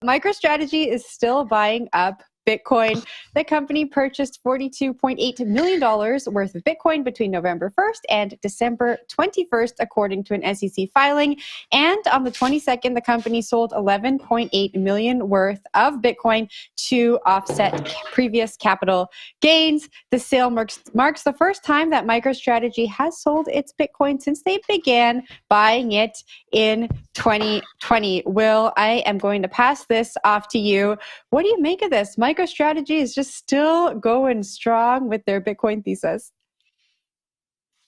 MicroStrategy is still buying up Bitcoin. The company purchased $42.8 million worth of Bitcoin between November 1st and December 21st, according to an SEC filing. And on the 22nd, the company sold $11.8 million worth of Bitcoin to offset previous capital gains. The sale marks the first time that MicroStrategy has sold its Bitcoin since they began buying it in 2020. Will, I am going to pass this off to you. What do you make of this? MicroStrategy is just still going strong with their Bitcoin thesis.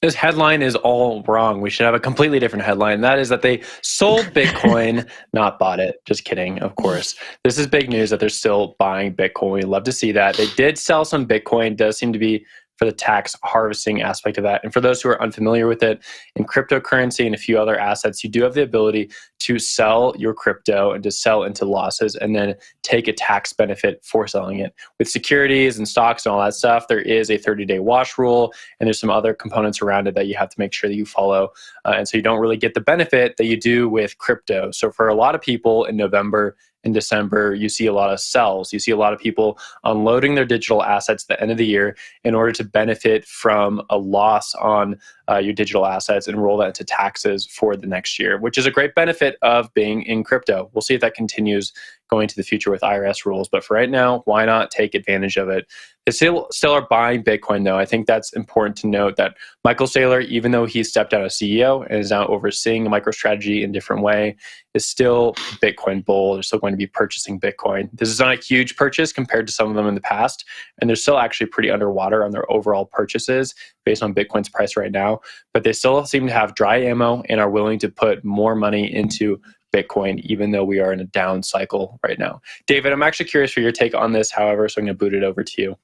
This headline is all wrong. We should have a completely different headline. That is that they sold Bitcoin, not bought it. Just kidding, of course. This is big news that they're still buying Bitcoin. We love to see that. They did sell some Bitcoin. It does seem to be for the tax harvesting aspect of that. And for those who are unfamiliar with it, in cryptocurrency and a few other assets, you do have the ability to sell your crypto and to sell into losses and then take a tax benefit for selling it. With securities and stocks and all that stuff, there is a 30-day wash rule, and there's some other components around it that you have to make sure that you follow. And so you don't really get the benefit that you do with crypto. So for a lot of people in November and December, you see a lot of sells. You see a lot of people unloading their digital assets at the end of the year in order to benefit from a loss on your digital assets and roll that into taxes for the next year, which is a great benefit of being in crypto. We'll see if that continues going to the future with IRS rules. But for right now, why not take advantage of it? They still are buying Bitcoin, though. I think that's important to note that Michael Saylor, even though he stepped down as CEO and is now overseeing MicroStrategy in a different way, is still Bitcoin bull. They're still going to be purchasing Bitcoin. This is not a huge purchase compared to some of them in the past, and they're still actually pretty underwater on their overall purchases based on Bitcoin's price right now. But they still seem to have dry ammo and are willing to put more money into Bitcoin, even though we are in a down cycle right now. David, I'm actually curious for your take on this, however, so I'm going to boot it over to you.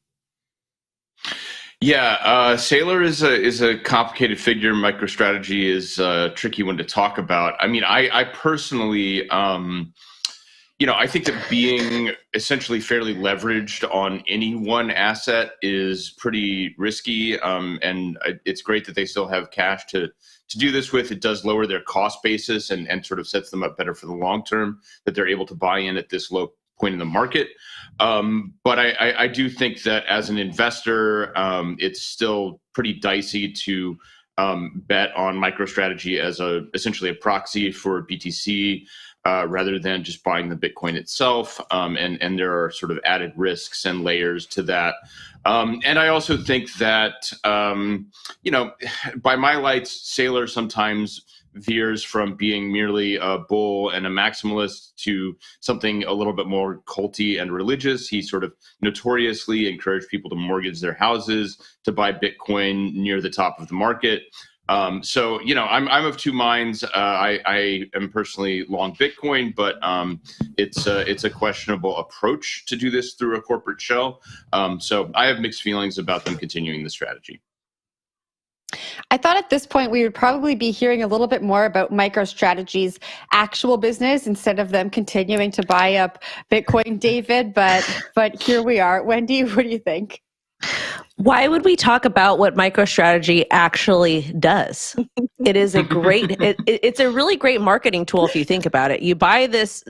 Yeah, Saylor is a complicated figure. MicroStrategy is a tricky one to talk about. I mean, I personally, I think that being essentially fairly leveraged on any one asset is pretty risky. And it's great that they still have cash to do this with. It does lower their cost basis and sort of sets them up better for the long term, that they're able to buy in at this low point in the market. But I do think that as an investor, it's still pretty dicey to bet on MicroStrategy as essentially a proxy for BTC rather than just buying the Bitcoin itself. And there are sort of added risks and layers to that. And I also think that, by my lights, Saylor sometimes veers from being merely a bull and a maximalist to something a little bit more culty and religious. He sort of notoriously encouraged people to mortgage their houses to buy Bitcoin near the top of the market. So, I'm of two minds. I am personally long Bitcoin, but it's a questionable approach to do this through a corporate shell. So I have mixed feelings about them continuing the strategy. I thought at this point we would probably be hearing a little bit more about MicroStrategy's actual business instead of them continuing to buy up Bitcoin, David. But here we are. Wendy, what do you think? Why would we talk about what MicroStrategy actually does? It is a great, it's a really great marketing tool if you think about it. You buy this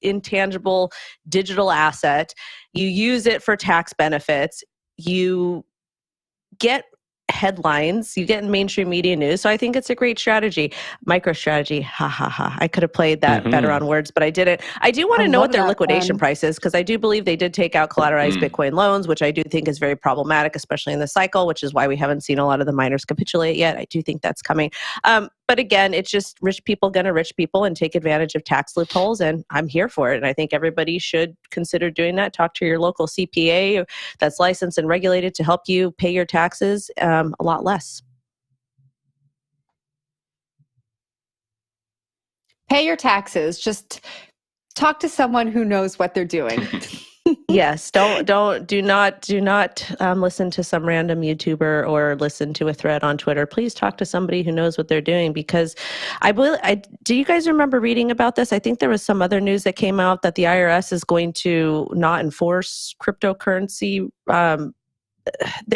intangible digital asset, you use it for tax benefits, you get headlines, you get mainstream media news. So I think it's a great strategy. MicroStrategy, ha ha ha. I could have played that better on words, but I didn't. I do want to know what their liquidation price is, because I do believe they did take out collateralized Bitcoin loans, which I do think is very problematic, especially in the cycle, which is why we haven't seen a lot of the miners capitulate yet. I do think that's coming. But again, it's just rich people gonna rich people and take advantage of tax loopholes, and I'm here for it. And I think everybody should consider doing that. Talk to your local CPA that's licensed and regulated to help you pay your taxes a lot less. Pay your taxes. Just talk to someone who knows what they're doing. Yes, do not listen to some random YouTuber or listen to a thread on Twitter. Please talk to somebody who knows what they're doing, because do you guys remember reading about this? I think there was some other news that came out that the IRS is going to not enforce cryptocurrency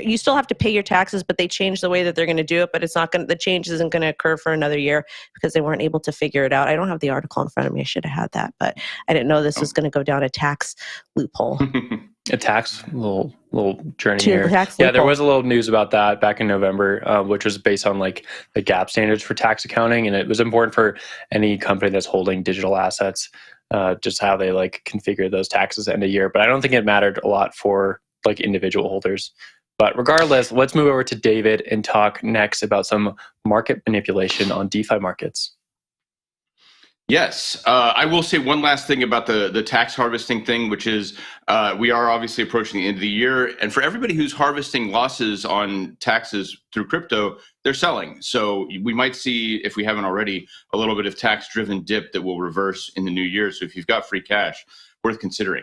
you still have to pay your taxes, but they changed the way that they're going to do it. But the change isn't going to occur for another year because they weren't able to figure it out. I don't have the article in front of me. I should have had that, but I didn't know this was going to go down a tax loophole. A tax little journey To here. the tax Yeah, there loophole. was a little news about that back in November, which was based on like the gap standards for tax accounting, and it was important for any company that's holding digital assets, just how they like configure those taxes end of year. But I don't think it mattered a lot for like individual holders. But regardless, let's move over to David and talk next about some market manipulation on DeFi markets. Yes, I will say one last thing about the tax harvesting thing, which is we are obviously approaching the end of the year. And for everybody who's harvesting losses on taxes through crypto, they're selling. So we might see, if we haven't already, a little bit of tax-driven dip that will reverse in the new year. So if you've got free cash, worth considering.